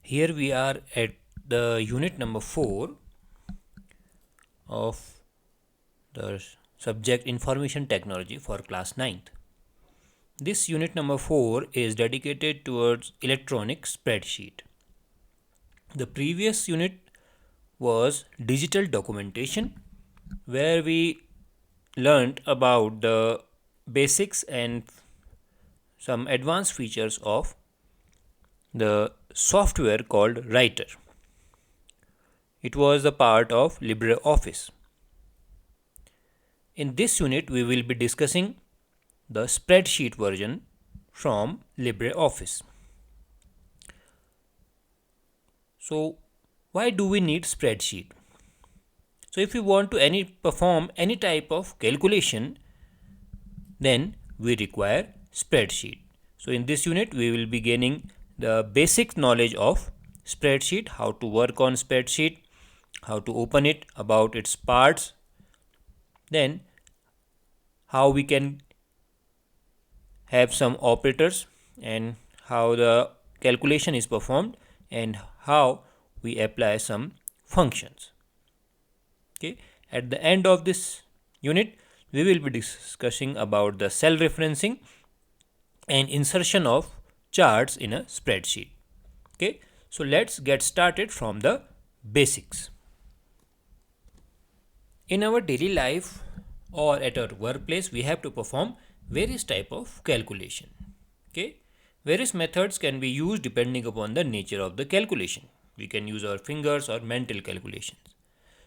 Here we are at the unit number 4 of the subject Information Technology for class 9th. This unit number 4 is dedicated towards electronic spreadsheet. The previous unit was digital documentation, where we learned about the basics and some advanced features of the software called Writer. It was a part of LibreOffice. In this unit, we will be discussing the spreadsheet version from LibreOffice. So, why do we need spreadsheet? So, if we want to perform any type of calculation, then we require spreadsheet. So, in this unit, we will be gaining the basic knowledge of spreadsheet, how to work on spreadsheet, how to open it, about its parts, then how we can have some operators and how the calculation is performed and how we apply some functions. Okay, at the end of this unit we will be discussing about the cell referencing and insertion of charts in a spreadsheet. Okay, so let's get started from the basics. In our daily life or at our workplace, we have to perform various type of calculation. Okay, various methods can be used depending upon the nature of the calculation. We can use our fingers or mental calculations.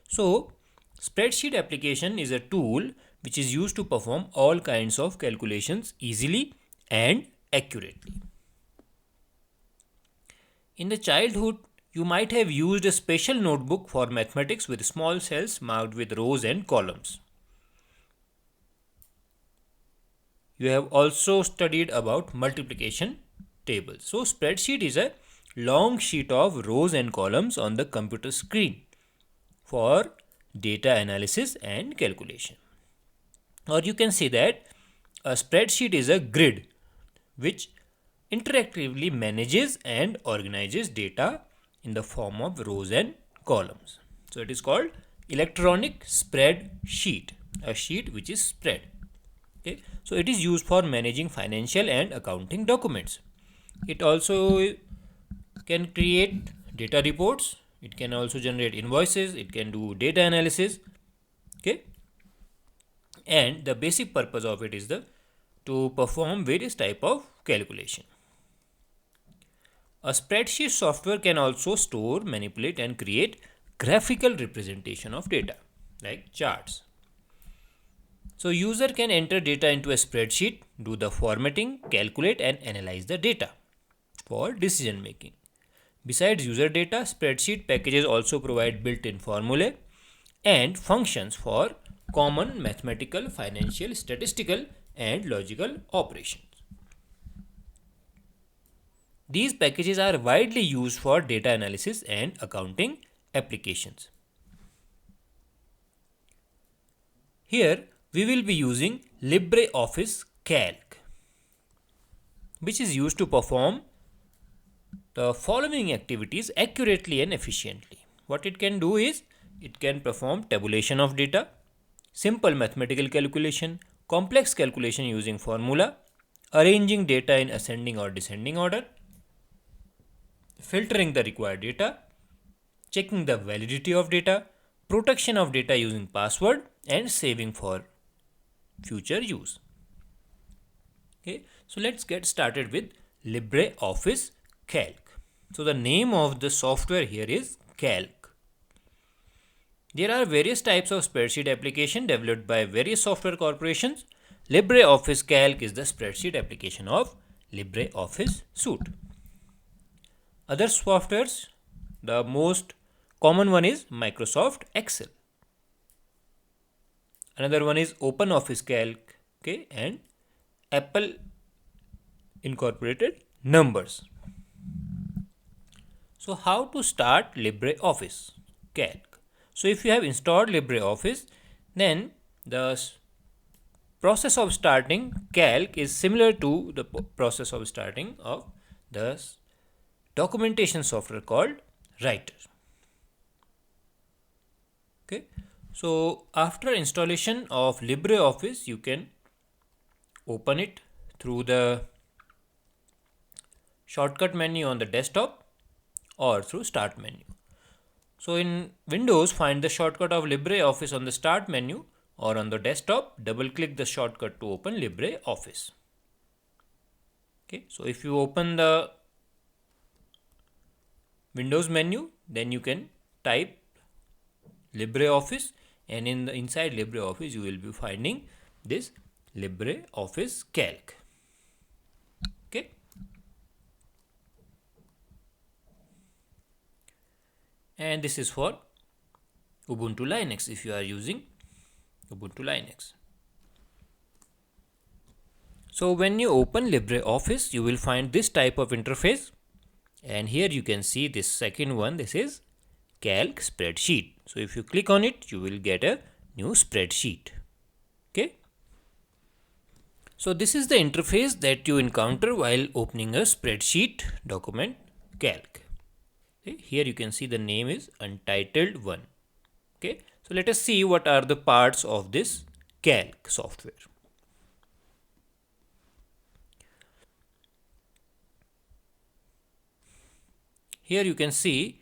So, spreadsheet application is a tool which is used to perform all kinds of calculations easily and accurately. In the childhood, you might have used a special notebook for mathematics with small cells marked with rows and columns. You have also studied about multiplication tables. So, spreadsheet is a long sheet of rows and columns on the computer screen for data analysis and calculation. Or you can say that a spreadsheet is a grid which interactively manages and organizes data in the form of rows and columns. So, it is called electronic spreadsheet, a sheet which is spread. Okay. So, it is used for managing financial and accounting documents. It also can create data reports. It can also generate invoices. It can do data analysis. Okay. And the basic purpose of it is to perform various type of calculation. A spreadsheet software can also store, manipulate and create graphical representation of data like charts. So, user can enter data into a spreadsheet, do the formatting, calculate and analyze the data for decision making. Besides user data, spreadsheet packages also provide built-in formulae and functions for common mathematical, financial, statistical and logical operations. These packages are widely used for data analysis and accounting applications. Here we will be using LibreOffice Calc, which is used to perform the following activities accurately and efficiently. What it can do is, it can perform tabulation of data, simple mathematical calculation, complex calculation using formula, arranging data in ascending or descending order, filtering the required data, checking the validity of data, protection of data using password and saving for future use. Okay, so let's get started with LibreOffice Calc. So the name of the software here is Calc. There are various types of spreadsheet application developed by various software corporations. LibreOffice Calc is the spreadsheet application of LibreOffice suite. Other softwares, the most common one is Microsoft Excel. Another one is OpenOffice Calc, okay, and Apple Incorporated Numbers. So, how to start LibreOffice Calc? So, if you have installed LibreOffice, then the process of starting Calc is similar to the process of starting of the documentation software called Writer. Okay, so after installation of LibreOffice, you can open it through the shortcut menu on the desktop or through start menu. So in Windows, find the shortcut of LibreOffice on the start menu, or on the desktop, double click the shortcut to open LibreOffice. Okay, so if you open the Windows menu, then you can type LibreOffice, and in the inside LibreOffice you will be finding this LibreOffice Calc. Okay, and this is for Ubuntu Linux if you are using Ubuntu Linux. So when you open LibreOffice, you will find this type of interface, and here you can see this second one. This is Calc spreadsheet. So if you click on it, you will get a new spreadsheet. Okay, so this is the interface that you encounter while opening a spreadsheet document Calc. Okay, here you can see the name is Untitled 1. Okay, so let us see what are the parts of this Calc software. Here you can see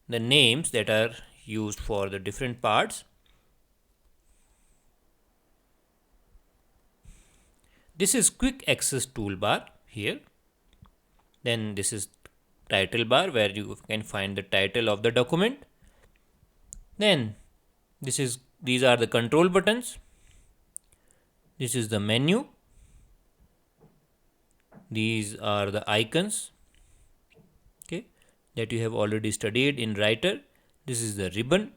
the names that are used for the different parts. This is quick access toolbar here. Then this is title bar where you can find the title of the document. Then these are the control buttons. This is the menu. These are the icons, okay, that you have already studied in Writer. This is the ribbon.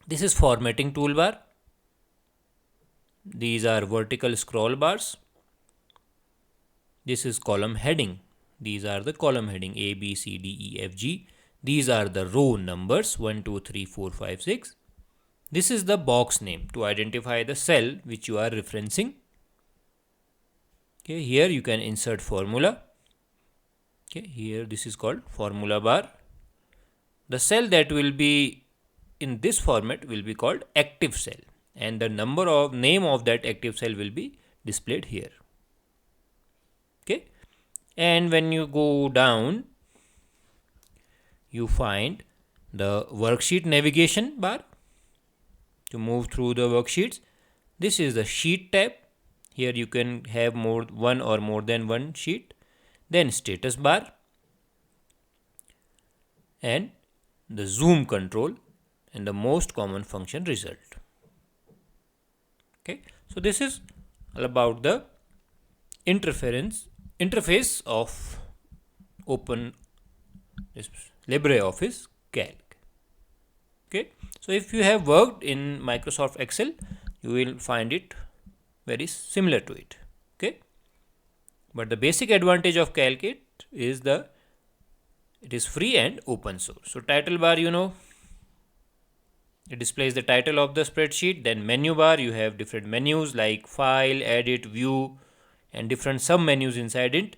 This is formatting toolbar. These are vertical scroll bars. This is column heading. These are the column heading A, B, C, D, E, F, G. These are the row numbers 1, 2, 3, 4, 5, 6. This is the box name to identify the cell which you are referencing. Okay, here you can insert formula. Okay, here this is called formula bar. The cell that will be in this format will be called active cell, and the name of that active cell will be displayed here. Okay, and when you go down, you find the worksheet navigation bar to move through the worksheets. This is the sheet tab. Here you can have one or more than one sheet. Then status bar and the zoom control and the most common function result. Okay, so this is all about the interface of open this LibreOffice Calc. Okay, so if you have worked in Microsoft Excel, you will find it very similar to it. Okay, but the basic advantage of Calc is it is free and open source. So title bar, it displays the title of the spreadsheet. Then menu bar, you have different menus like file, edit, view, and different sub menus inside it.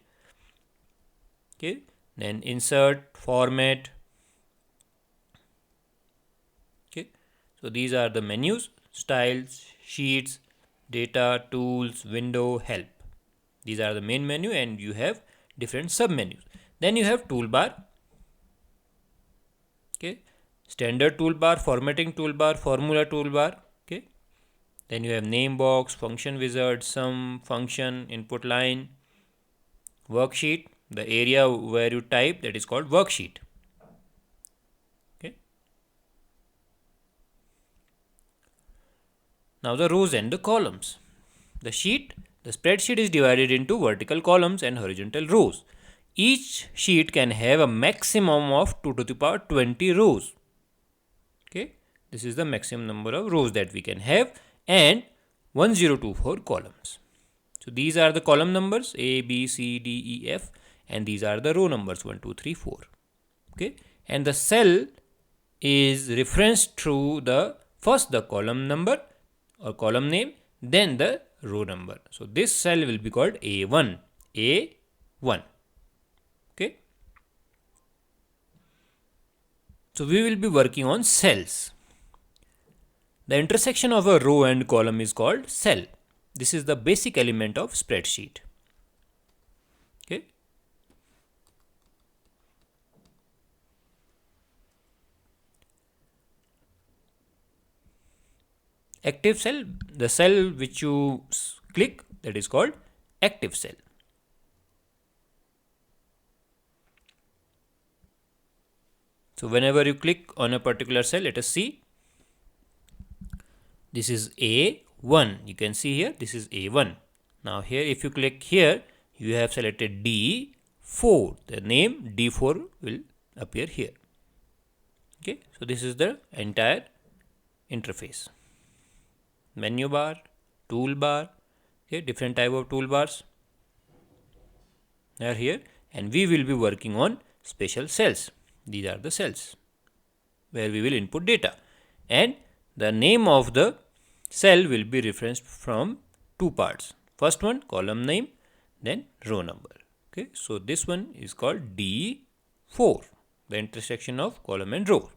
Okay, then insert, format. Okay, so these are the menus: styles, sheets, data, tools, window, help. These are the main menu, and you have different sub menus. Then you have toolbar. Okay, standard toolbar, formatting toolbar, formula toolbar. Okay, then you have name box, function wizard, sum, function, input line, worksheet, the area where you type, that is called worksheet. Okay, now the rows and the columns. The spreadsheet is divided into vertical columns and horizontal rows. Each sheet can have a maximum of 2 to the power 20 rows. Okay, this is the maximum number of rows that we can have, and 1024 columns. So these are the column numbers A, B, C, D, E, F, and these are the row numbers 1, 2, 3, 4. Okay, and the cell is referenced through the column number or column name, then the row number. So this cell will be called A1. Okay, So we will be working on cells. The intersection of a row and column is called cell. This is the basic element of spreadsheet. Okay. Active cell, the cell which you click, that is called active cell. So whenever you click on a particular cell, let us see. This is A1. You can see here, this is A1. Now here, if you click here, you have selected D4. The name D4 will appear here. Okay, so this is the entire interface. Menu bar, toolbar, okay, different type of toolbars are here, and we will be working on special cells. These are the cells where we will input data, and the name of the cell will be referenced from two parts. First one, column name, then row number. Okay, so this one is called D4, the intersection of column and row.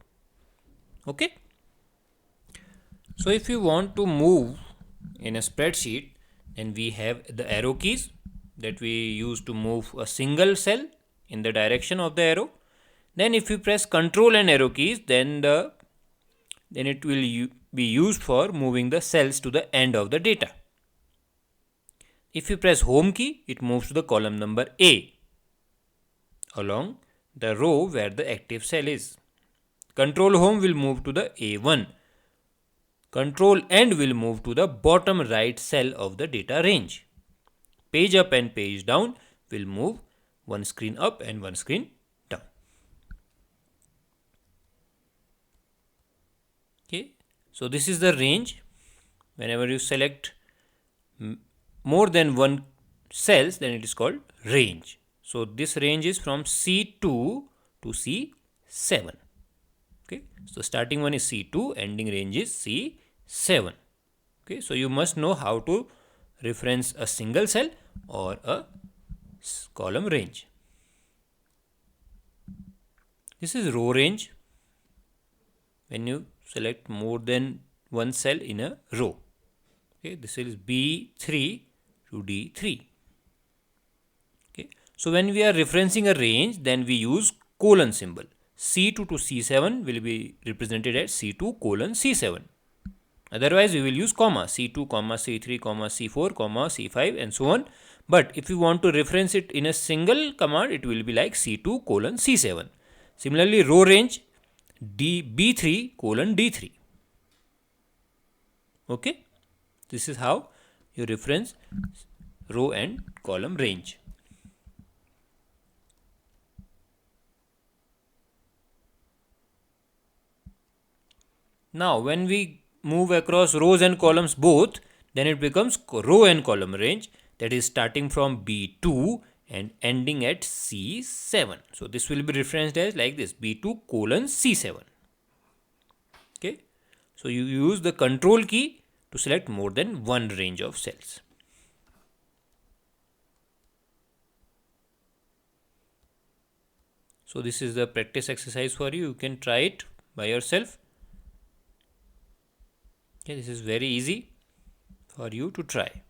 Okay. So if you want to move in a spreadsheet, then we have the arrow keys that we use to move a single cell in the direction of the arrow. Then if you press Control and arrow keys, then it will be used for moving the cells to the end of the data. If you press Home key, it moves to the column number A along the row where the active cell is. Control Home will move to the A1. Control End will move to the bottom right cell of the data range. Page up and page down will move one screen up and one screen down. Okay, so this is the range. Whenever you select more than one cells, then it is called range. So this range is from C2 to C7. Okay, so starting one is C2, ending range is C7. Okay, so you must know how to reference a single cell or a column range. This is row range when you select more than one cell in a row. Okay, this is B3 to D3. Okay, so when we are referencing a range, then we use colon symbol. C2 to C7 will be represented as C2 colon C7. Otherwise, we will use comma, C2, comma, C3, comma, C4, comma, C5 and so on. But if you want to reference it in a single command, it will be like C2 colon C7. Similarly, row range B3 colon D3. Okay, this is how you reference row and column range. Now, when we move across rows and columns both, then it becomes row and column range, that is starting from B2 and ending at C7. So this will be referenced as like this, B2 colon C7. Okay, so you use the control key to select more than one range of cells. So this is the practice exercise for you. You can try it by yourself. Okay, this is very easy for you to try.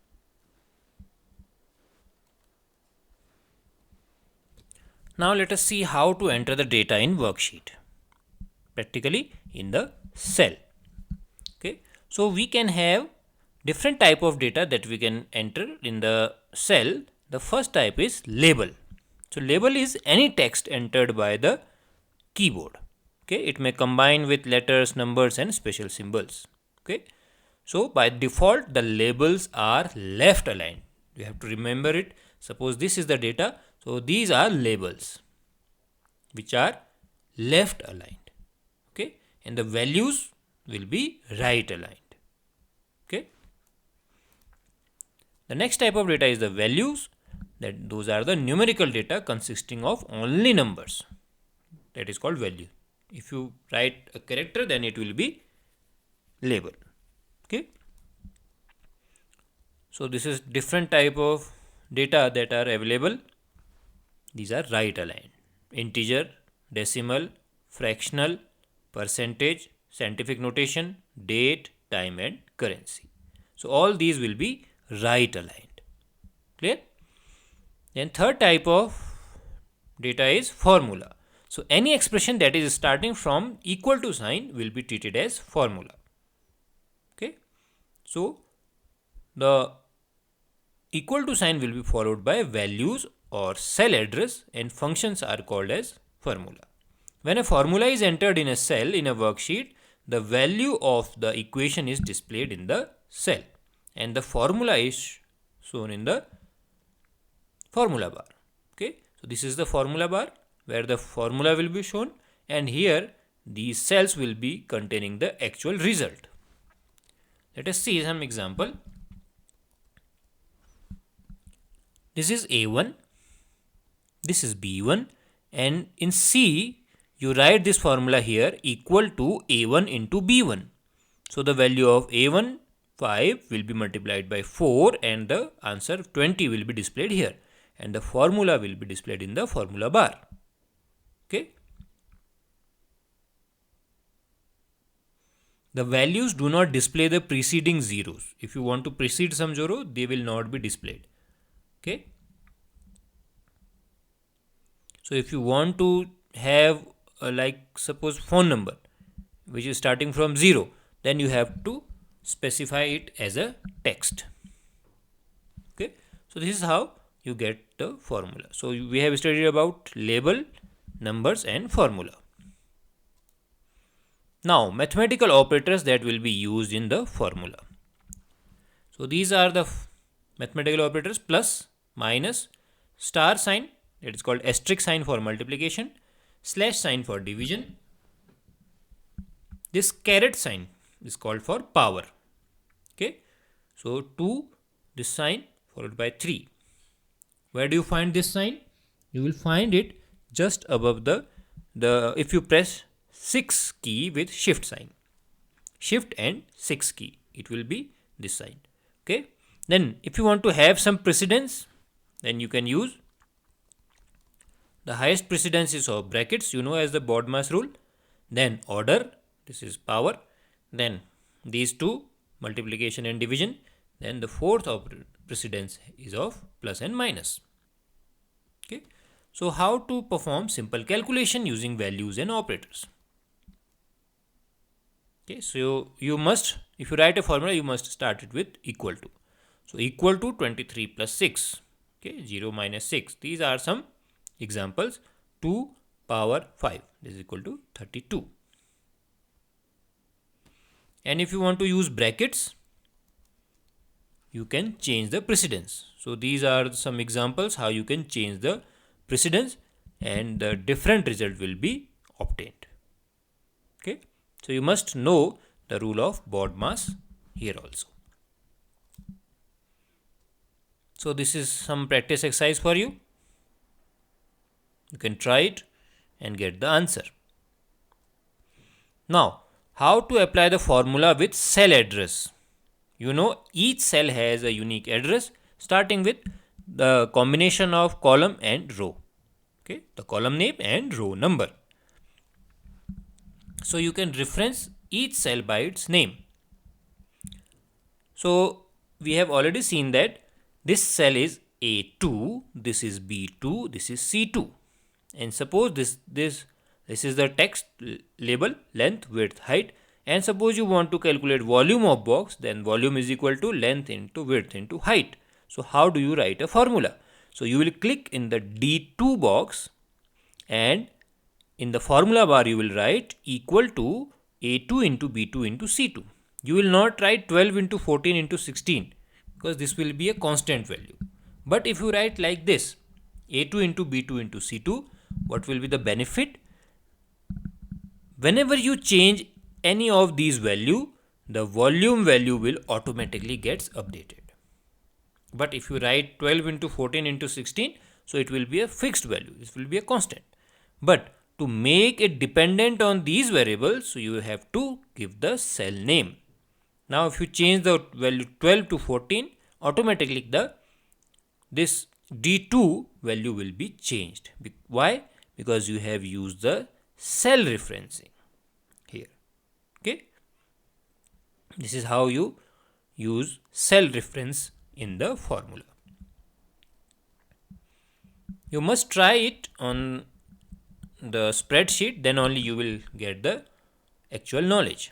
Now let us see how to enter the data in worksheet, practically in the cell. Okay, so we can have different type of data that we can enter in the cell. The first type is label. So label is any text entered by the keyboard. Okay, it may combine with letters, numbers and special symbols. Okay, so by default the labels are left aligned. You have to remember it. Suppose this is the data, so these are labels which are left aligned. Okay, and the values will be right aligned. Okay, the next type of data is the values. That those are the numerical data consisting of only numbers. That is called value. If you write a character, then it will be label. Okay, so this is different type of data that are available. These are right aligned: integer, decimal, fractional, percentage, scientific notation, date, time and currency. So all these will be right aligned. Clear? Then third type of data is formula. So any expression that is starting from equal to sign will be treated as formula. Okay. So the equal to sign will be followed by values or cell address, and functions are called as formula. When a formula is entered in a cell in a worksheet, the value of the equation is displayed in the cell and the formula is shown in the formula bar. Okay, so this is the formula bar where the formula will be shown, and here these cells will be containing the actual result. Let us see some example. This is A1, this is B1, and in C you write this formula here equal to A1 into B1. So the value of A1 5 will be multiplied by 4 and the answer 20 will be displayed here, and the formula will be displayed in the formula bar. Okay. The values do not display the preceding zeros. If you want to precede some zero, they will not be displayed. Okay. So if you want to have like suppose phone number which is starting from 0, then you have to specify it as a text. Okay. So this is how you get the formula. So we have studied about label, numbers and formula. Now mathematical operators that will be used in the formula. So these are the mathematical operators: plus, minus, star sign, that is called asterisk sign for multiplication, slash sign for division. This caret sign is called for power. Okay. So 2, this sign followed by 3. Where do you find this sign? You will find it just above the if you press 6 key with shift sign, shift and 6 key, it will be this sign. Okay. Then if you want to have some precedence, then you can use the highest precedence is of brackets, you know, as the BODMAS rule. Then order, this is power. Then these two, multiplication and division. Then the fourth of precedence is of plus and minus. Okay. So how to perform simple calculation using values and operators? Okay. So you must, if you write a formula, you must start it with equal to. So equal to 23 plus 6. Okay. 0 minus 6. These are some examples. 2 power 5 is equal to 32. And if you want to use brackets, you can change the precedence. So these are some examples how you can change the precedence and the different result will be obtained. Okay. So you must know the rule of BODMAS here also. So this is some practice exercise for you. You can try it and get the answer. Now, how to apply the formula with cell address? You know, each cell has a unique address starting with the combination of column and row. Okay, the column name and row number. So you can reference each cell by its name. So we have already seen that this cell is A2, this is B2, this is C2. And suppose this is the text label, length, width, height. And suppose you want to calculate volume of box, then volume is equal to length into width into height. So how do you write a formula? So you will click in the D2 box and in the formula bar you will write equal to A2 into B2 into C2. You will not write 12 into 14 into 16 because this will be a constant value. But if you write like this, A2 into B2 into C2, what will be the benefit? Whenever you change any of these value, the volume value will automatically gets updated. But if you write 12 into 14 into 16, so it will be a fixed value. This will be a constant. But to make it dependent on these variables, so you have to give the cell name. Now if you change the value 12 to 14, automatically this D2 value will be changed. Why? Because you have used the cell referencing. Okay, this is how you use cell reference in the formula. You must try it on the spreadsheet, then only you will get the actual knowledge.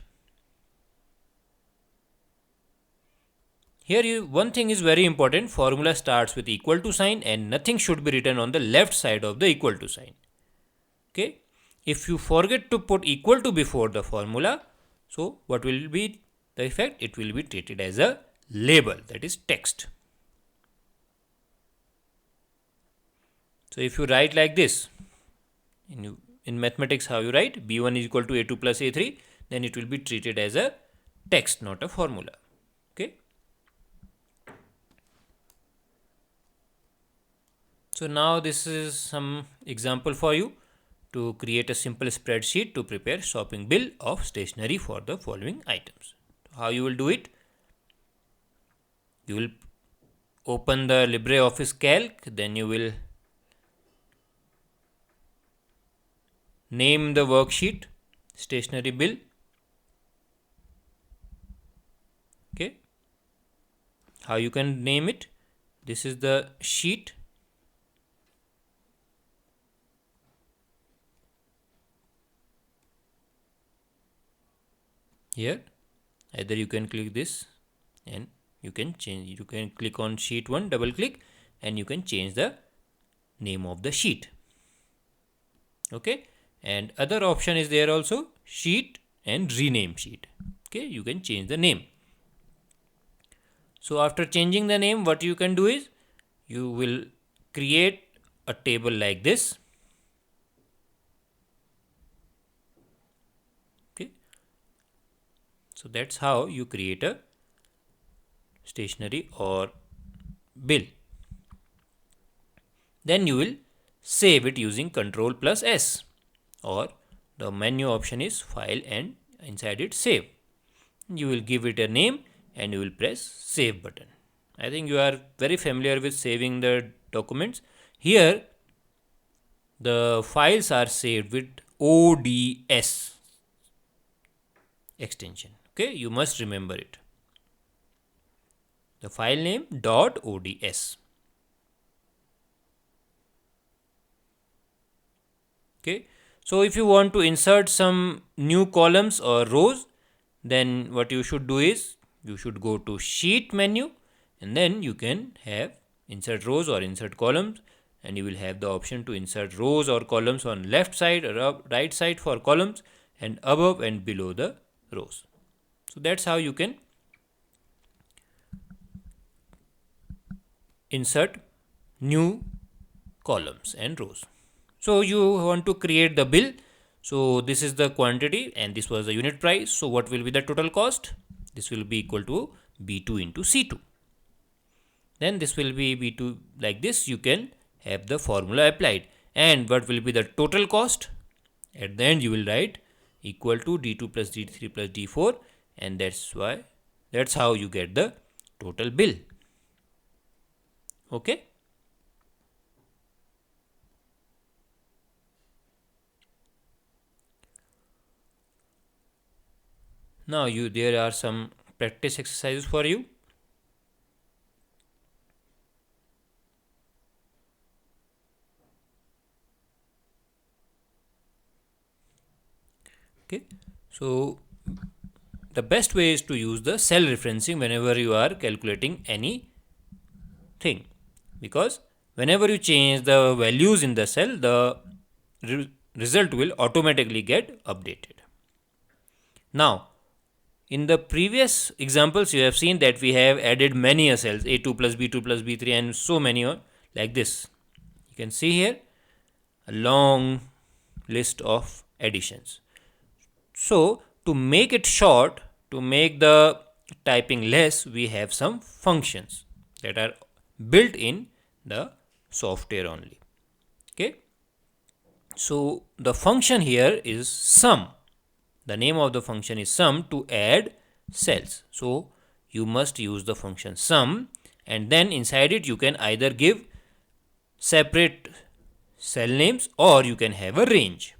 Here one thing is very important, formula starts with equal to sign and nothing should be written on the left side of the equal to sign. Okay, if you forget to put equal to before the formula, so what will be the effect? It will be treated as a label, that is text. So if you write like this, in mathematics how you write b1 is equal to a2 plus a3, then it will be treated as a text, not a formula. Okay. So now this is some example for you to create a simple spreadsheet to prepare shopping bill of stationery for the following items. How you will do it? You will open the LibreOffice Calc, then you will name the worksheet stationery bill. Okay, how you can name it? This is the sheet. Here either you can click this and you can change, you can click on sheet 1, double click, and you can change the name of the sheet. Okay, and other option is there also, sheet and rename sheet. Okay, you can change the name. So after changing the name, what you can do is you will create a table like this. Okay, so that's how you create a stationery or bill. Then you will save it using Ctrl plus S, or the menu option is file and inside it save. You will give it a name and you will press save button. I think you are very familiar with saving the documents. Here the files are saved with ODS extension. Okay, you must remember it. The file name .ods. Okay, so if you want to insert some new columns or rows, then what you should do is you should go to sheet menu and then you can have insert rows or insert columns, and you will have the option to insert rows or columns on left side or right side for columns and above and below the rows. So that's how you can insert new columns and rows. So you want to create the bill. So this is the quantity and this was the unit price. So what will be the total cost? This will be equal to B2 into C2. Then this will be B2 like this. You can have the formula applied. And what will be the total cost? At the end you will write equal to D2 plus D3 plus D4, and that's how you get the total bill. Okay. Now there are some practice exercises for you. Okay, so the best way is to use the cell referencing whenever you are calculating any thing, because whenever you change the values in the cell, the result will automatically get updated. Now in the previous examples you have seen that we have added many cells, A2 plus B2 plus B3 and so many like this. You can see here a long list of additions. So to make it short, to make the typing less, we have some functions that are built in the software only. Okay, so the function here is sum. The name of the function is sum to add cells. So you must use the function sum, and then inside it you can either give separate cell names or you can have a range.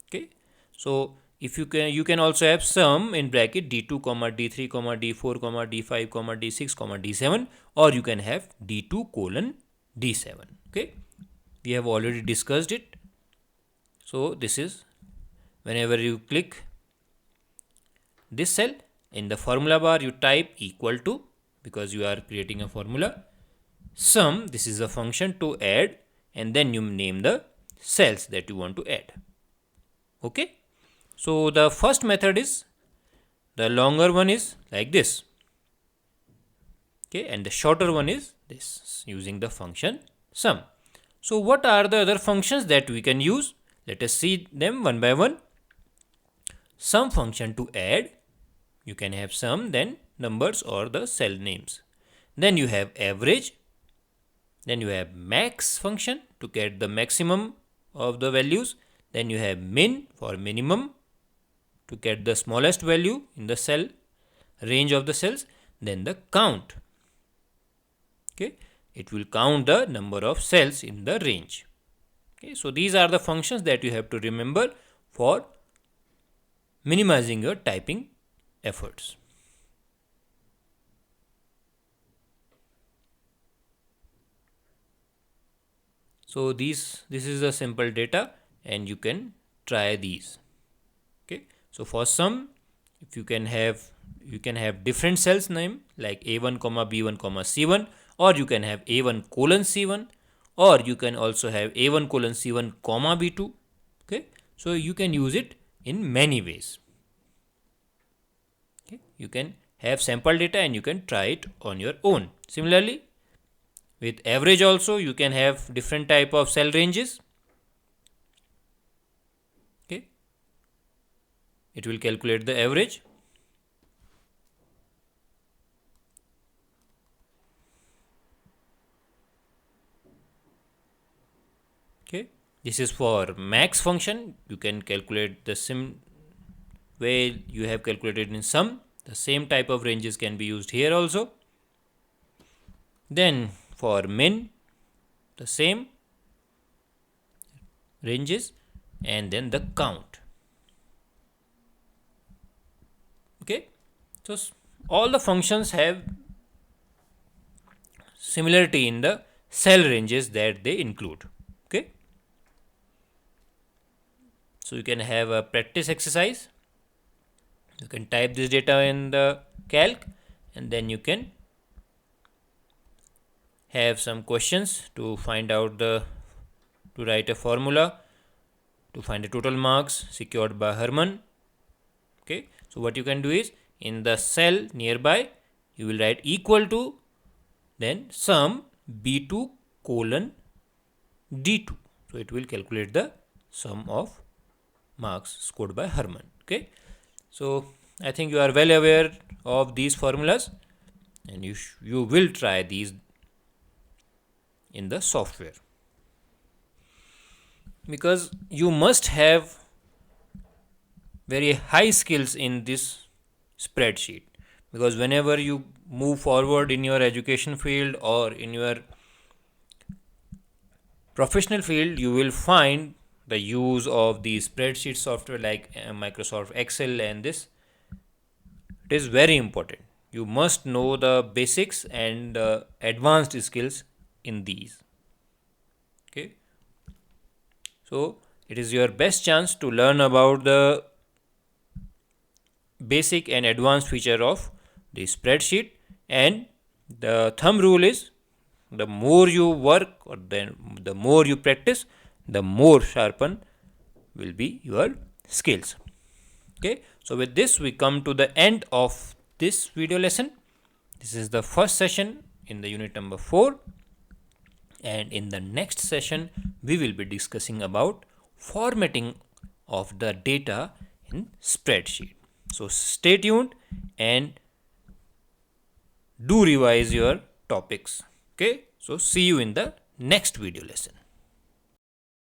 Okay, so if you can also have sum in bracket d2 comma d3 comma d4 comma d5 comma d6 comma d7, or you can have d2 colon d7. Okay, we have already discussed it. So this is, whenever you click this cell in the formula bar, you type equal to, because you are creating a formula, sum, this is a function to add, and then you name the cells that you want to add. Okay, so the first method is, the longer one is like this. Okay, and the shorter one is this, using the function sum. So what are the other functions that we can use? Let us see them one by one. Sum function to add, you can have sum, then numbers or the cell names. Then you have average. Then you have max function to get the maximum of the values. Then you have min for minimum to get the smallest value in the cell range of the cells. Then the count. Okay, it will count the number of cells in the range. Okay, so these are the functions that you have to remember for minimizing your typing efforts. So this is a simple data, and you can try these. Okay, so for sum, if you can have different cells name like a1 comma b1 comma c1, or you can have a1 colon c1, or you can also have a1 colon c1 comma b2. Okay, so you can use it in many ways. Okay, you can have sample data and you can try it on your own. Similarly, with average also, you can have different type of cell ranges. Okay, it will calculate the average. Okay, this is for max function. You can calculate the same way you have calculated in sum. The same type of ranges can be used here also. Then for min, the same ranges, and then the count. Okay, so all the functions have similarity in the cell ranges that they include. Okay, so you can have a practice exercise. You can type this data in the calc, and then you can have some questions to find out to write a formula to find the total marks secured by Hermann. Okay, so what you can do is, in the cell nearby, you will write equal to, then sum b2 colon d2. So it will calculate the sum of marks scored by Hermann. Okay, so I think you are well aware of these formulas, and you will try these in the software, because you must have very high skills in this spreadsheet, because whenever you move forward in your education field or in your professional field, you will find the use of the spreadsheet software like Microsoft Excel, and this, it is very important. You must know the basics and advanced skills in these. Okay, so it is your best chance to learn about the basic and advanced feature of the spreadsheet, and the thumb rule is, the more you work, or then the more you practice, the more sharpen will be your skills. Okay, so with this we come to the end of this video lesson. This is the first session in the unit number 4, and in the next session we will be discussing about formatting of the data in spreadsheet. So stay tuned and do revise your topics. Okay, so see you in the next video lesson.